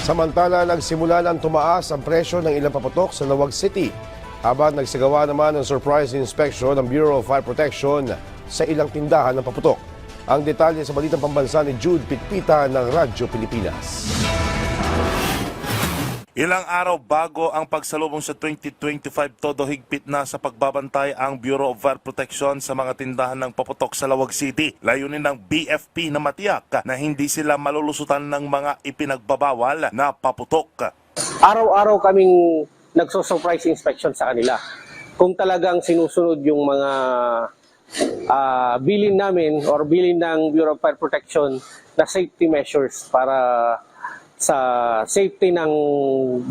Samantala, nagsimula ng tumaas ang presyo ng ilang paputok sa Lawag City habang nagsagawa naman ng surprise inspection ng Bureau of Fire Protection sa ilang tindahan ng paputok. Ang detalye sa balitang pambansa ni Jude Pitpita ng Radyo Pilipinas. Ilang araw bago ang pagsalubong sa 2025, todo higpit na sa pagbabantay ang Bureau of Fire Protection sa mga tindahan ng paputok sa Lawag City. Layunin ng BFP na matiyak na hindi sila malulusutan ng mga ipinagbabawal na paputok. Araw-araw kaming nagso-surprise inspection sa kanila. Kung talagang sinusunod yung mga bilin namin or bilin ng Bureau of Fire Protection na safety measures para sa safety ng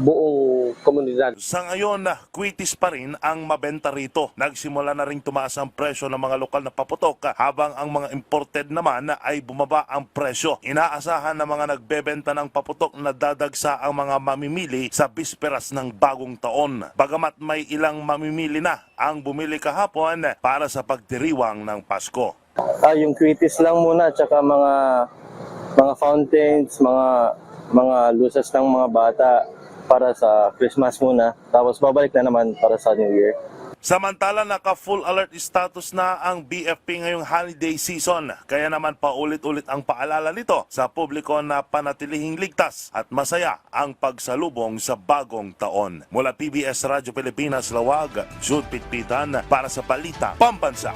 buong komunidad. Sa ngayon, kwitis pa rin ang mabenta rito. Nagsimula na rin tumaas ang presyo ng mga lokal na paputok habang ang mga imported naman ay bumaba ang presyo. Inaasahan ng mga nagbebenta ng paputok na dadagsa ang mga mamimili sa bisperas ng bagong taon. Bagamat may ilang mamimili na ang bumili kahapon para sa pagdiriwang ng Pasko. Yung kwitis lang muna, tsaka mga fountains, mga lusas ng mga bata para sa Christmas muna. Tapos babalik na naman para sa New Year. Samantala, naka-full alert status na ang BFP ngayong holiday season. Kaya naman paulit-ulit ang paalala nito sa publiko na panatilihing ligtas at masaya ang pagsalubong sa bagong taon. Mula PBS Radyo Pilipinas, Lawag, Jude Pitpitan para sa Balita Pambansa.